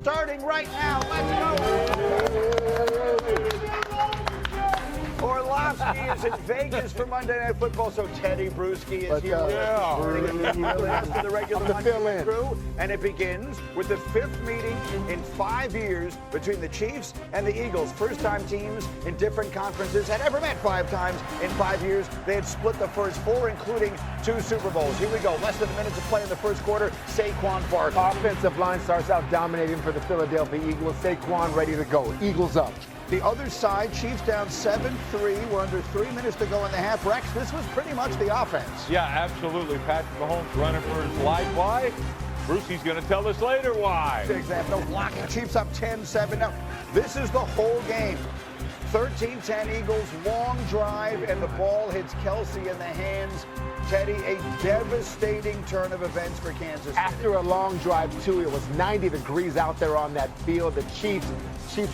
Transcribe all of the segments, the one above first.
starting right now. Let's go. Orlovsky is in Vegas for Monday Night Football, so Teddy Bruschi is here. After the regular Monday crew, and it begins with the 5th meeting in 5 years between the Chiefs and the Eagles. First-time teams in different conferences had ever met 5 times in 5 years. They had split the first 4, including 2 Super Bowls. Here we go. Less than a minute to play in the first quarter. Saquon Barkley. Offensive line starts out dominating for the Philadelphia Eagles. Saquon ready to go. Eagles up. The other side, Chiefs down 7-3. We're under 3 minutes to go in the half. Rex, this was pretty much the offense. Yeah, absolutely. Patrick Mahomes running for his life. Why? Brucey's going to tell us later why. Exactly. No blocking. Chiefs up 10-7. Now, this is the whole game. 13-10 Eagles, long drive, and the ball hits Kelce in the hands. Teddy, a devastating turn of events for Kansas City. After a long drive, too, it was 90 degrees out there on that field. The Chiefs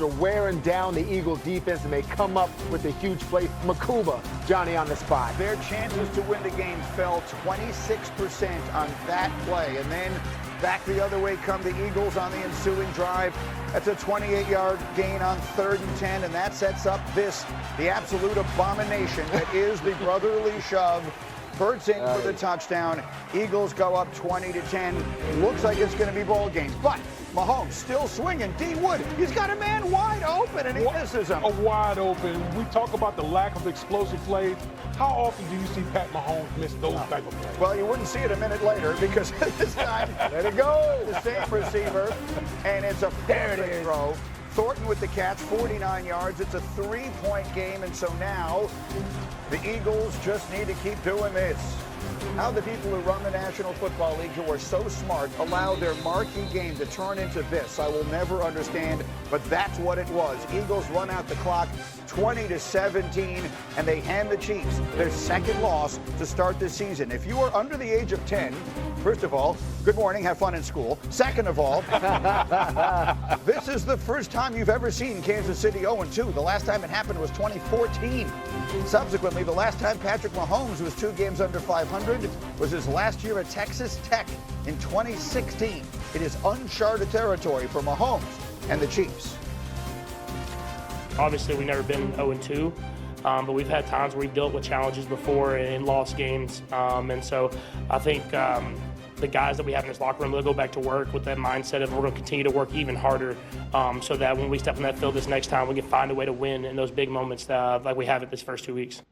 are wearing down the Eagle defense, and they come up with a huge play. Makuba, Johnny on the spot. Their chances to win the game fell 26% on that play. And then back the other way come the Eagles on the ensuing drive. That's a 28-yard gain on 3rd and 10, and that sets up the absolute abomination that is the brotherly shove. Hurts in for the touchdown. Eagles go up 20-10. Looks like it's going to be ball game. But Mahomes still swinging. D. Wood, he's got a man wide open, and he misses him. Wide open. We talk about the lack of explosive plays. How often do you see Pat Mahomes miss those type of plays? Well, you wouldn't see it a minute later because this time, let it go. The same receiver, and it's a perfect throw. Thornton with the catch, 49 yards. It's a 3-point game, and so now the Eagles just need to keep doing this. How the people who run the National Football League, who are so smart, allow their marquee game to turn into this, I will never understand, but that's what it was. Eagles run out the clock 20-17, and they hand the Chiefs their 2nd loss to start this season. If you are under the age of 10, first of all, good morning, have fun in school. Second of all, this is the first time you've ever seen Kansas City 0-2. The last time it happened was 2014. Subsequently, the last time Patrick Mahomes was 2 games under 500 was his last year at Texas Tech in 2016. It is uncharted territory for Mahomes and the Chiefs. Obviously, we've never been 0-2, but we've had times where we've dealt with challenges before and lost games. And so I think the guys that we have in this locker room, they'll go back to work with that mindset of we're going to continue to work even harder so that when we step on that field this next time, we can find a way to win in those big moments like we have at this first 2 weeks.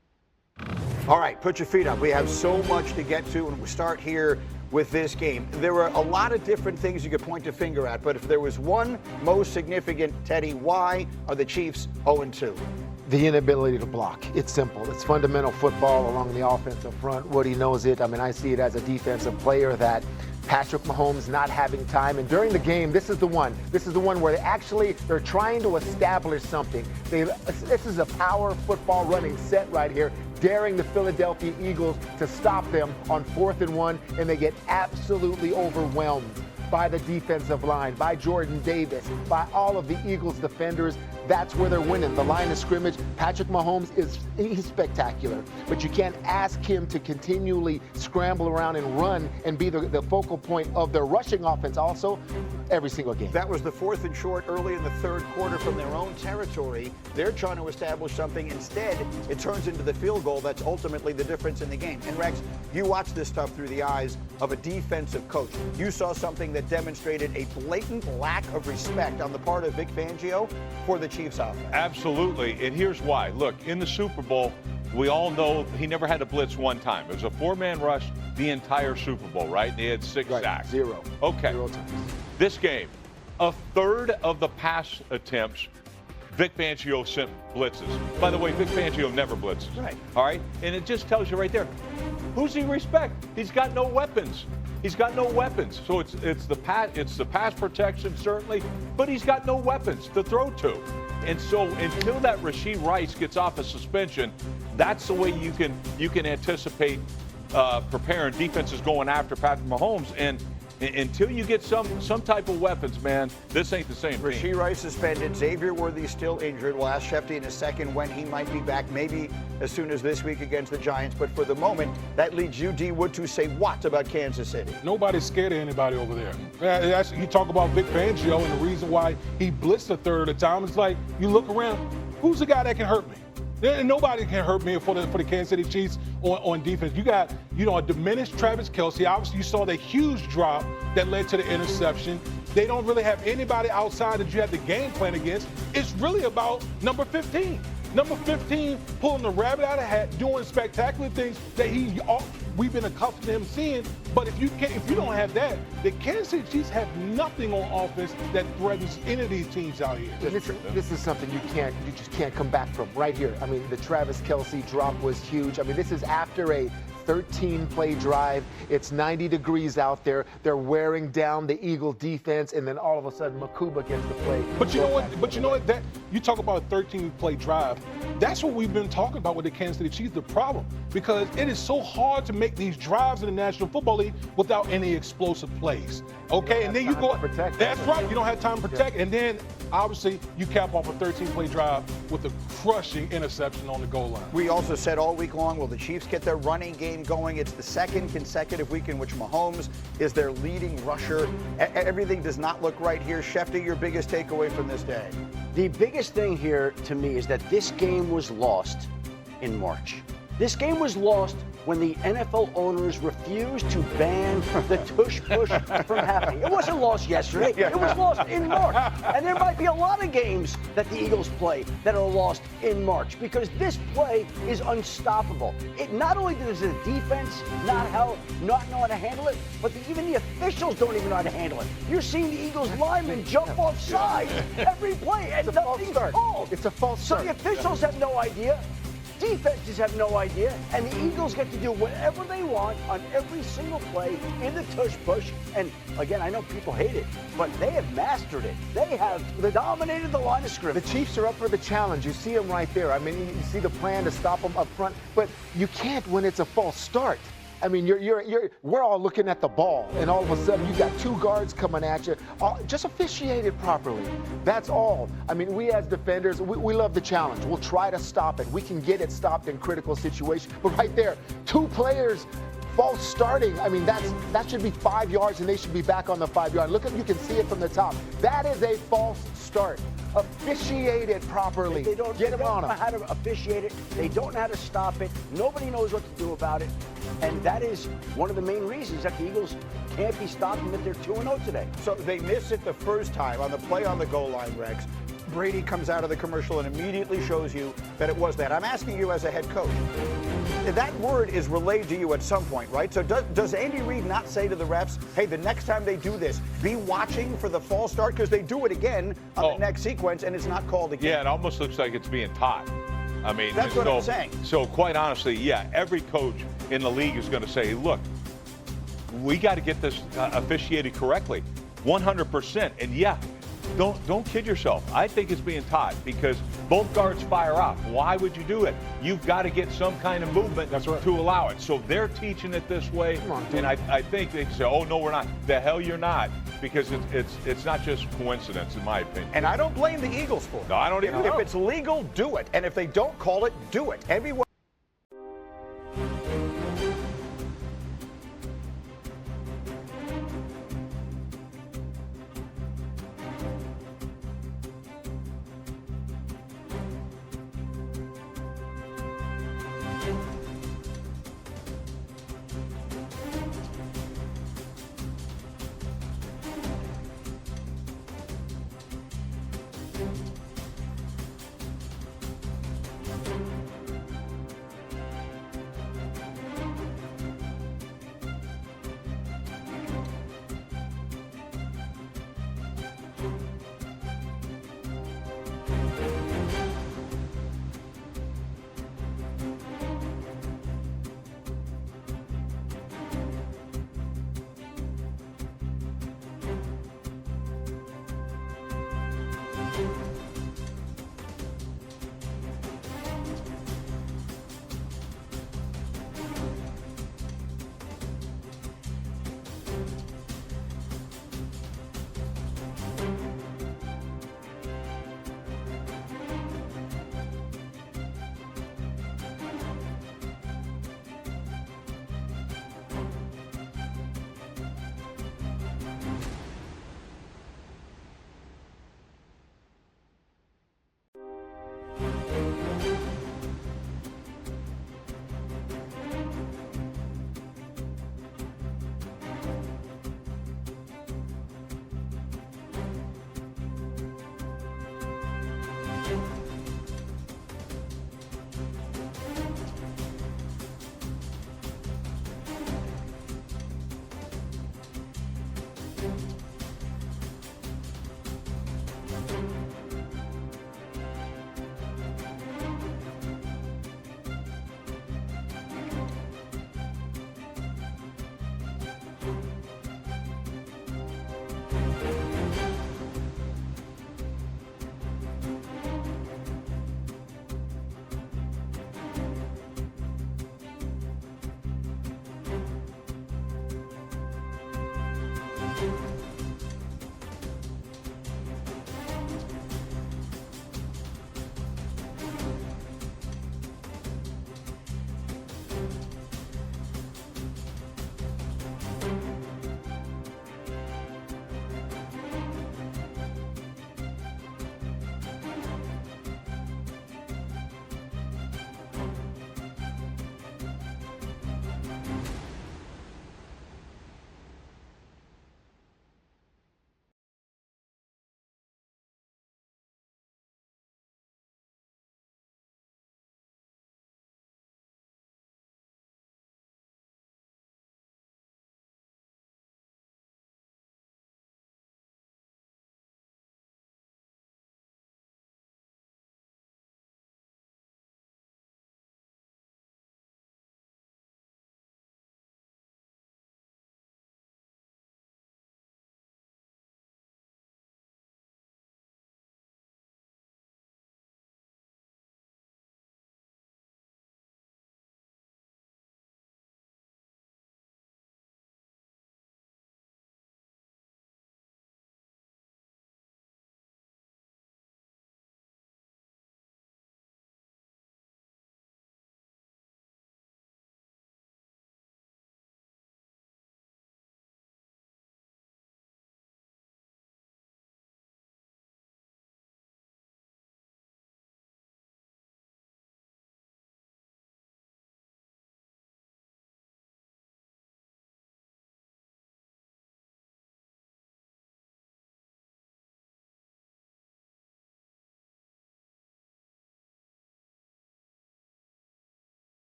All right, put your feet up. We have so much to get to, and we'll start here with this game. There were a lot of different things you could point a finger at, but if there was one most significant, Teddy, why are the Chiefs 0-2? The inability to block. It's simple. It's fundamental football along the offensive front. Woody knows it. I mean, I see it as a defensive player that Patrick Mahomes not having time. And during the game, this is the one where they're trying to establish something. This is a power football running set right here, daring the Philadelphia Eagles to stop them on 4th and 1, and they get absolutely overwhelmed by the defensive line, by Jordan Davis, by all of the Eagles defenders. That's where they're winning. The line of scrimmage, Patrick Mahomes he's spectacular, but you can't ask him to continually scramble around and run and be the focal point of their rushing offense also every single game. That was the 4th and short early in the 3rd quarter from their own territory. They're trying to establish something. Instead, it turns into the field goal that's ultimately the difference in the game. And Rex, you watch this stuff through the eyes of a defensive coach. You saw something that demonstrated a blatant lack of respect on the part of Vic Fangio for the Chiefs offense. Absolutely, and here's why. Look, in the Super Bowl, we all know he never had a blitz one time. It was a 4-man rush the entire Super Bowl, right? They had 6 sacks. 0. Okay. 0 times. This game, a third of the pass attempts, Vic Fangio sent blitzes. By the way, Vic Fangio never blitzes. Right. All right? And it just tells you right there, who's he respect? He's got no weapons. He's got no weapons. So it's the pass protection, certainly, but he's got no weapons to throw to. And so until that Rashee Rice gets off a suspension, that's the way you can anticipate preparing defenses going after Patrick Mahomes. And Until you get some type of weapons, man, this ain't the same team. Rashee Rice suspended. Xavier Worthy still injured. We'll ask Shefty in a second when he might be back, maybe as soon as this week against the Giants. But for the moment, that leads you, D. Wood, to say what about Kansas City? Nobody's scared of anybody over there. You talk about Vic Fangio, and the reason why he blitzed a third of the time is like, you look around, who's the guy that can hurt me? Nobody can hurt me for the Kansas City Chiefs on defense. You got, a diminished Travis Kelce. Obviously, you saw the huge drop that led to the interception. They don't really have anybody outside that you have the game plan against. It's really about number 15. Number 15 pulling the rabbit out of the hat, doing spectacular things that we've been accustomed to him seeing. But if you don't have that, the Kansas City Chiefs have nothing on offense that threatens any of these teams out here. This is something you just can't come back from right here. I mean, the Travis Kelce drop was huge. I mean, this is after a 13-play drive. It's 90 degrees out there. They're wearing down the Eagle defense, and then all of a sudden, Makuba gets the play. But you know what? That you talk about a 13-play drive. That's what we've been talking about with the Kansas City Chiefs. The problem, because it is so hard to make these drives in the National Football League without any explosive plays. Okay, and then you go. That's right. You don't have time to protect, and then obviously you cap off a 13-play drive with a crushing interception on the goal line. We also said all week long, will the Chiefs get their running game going? It's the second consecutive week in which Mahomes is their leading rusher. Everything does not look right here. Shefty, your biggest takeaway from this day? The biggest thing here to me is that this game was lost in March. This game was lost when the NFL owners refused to ban the tush-push from happening. It wasn't lost yesterday. It was lost in March. And there might be a lot of games that the Eagles play that are lost in March because this play is unstoppable. It not only does the defense not know how to handle it, but even the officials don't even know how to handle it. You're seeing the Eagles linemen jump off sides every play and nothing's called. It's a false start. So the officials have no idea. Defenses have no idea, and the Eagles get to do whatever they want on every single play in the tush-push. And again, I know people hate it, but they have mastered it. They have dominated the line of scrimmage. The Chiefs are up for the challenge. You see them right there. I mean, you see the plan to stop them up front, but you can't when it's a false start. I mean, we're all looking at the ball, and all of a sudden you got two guards coming at you. Just officiate it properly. That's all. I mean, we as defenders, we love the challenge. We'll try to stop it. We can get it stopped in critical situations. But right there, two players false starting. I mean, that should be 5 yards, and they should be back on the 5 yard. Look, you can see it from the top. That is a false start. Officiate it properly. They don't know how to officiate it. They don't know how to stop it. Nobody knows what to do about it. And that is one of the main reasons that the Eagles can't be stopped and that they're 2-0 today. So they miss it the first time on the play on the goal line, Rex. Brady comes out of the commercial and immediately shows you that it was that. I'm asking you as a head coach. That word is relayed to you at some point, right? So does Andy Reid not say to the refs, hey, the next time they do this, be watching for the false start? Because they do it again on the next sequence, and it's not called again. Yeah, it almost looks like it's being taught. I mean, that's what I'm saying. So quite honestly, yeah, every coach in the league is going to say, look, we got to get this officiated correctly, 100%. And yeah, don't kid yourself. I think it's being taught because both guards fire off. Why would you do it? You've got to get some kind of movement to allow it. So they're teaching it this way, and I think they say, oh, no, we're not. The hell you're not, because it's not just coincidence, in my opinion. And I don't blame the Eagles for it. No, I don't either. If it's legal, do it. And if they don't call it, do it. Everyone.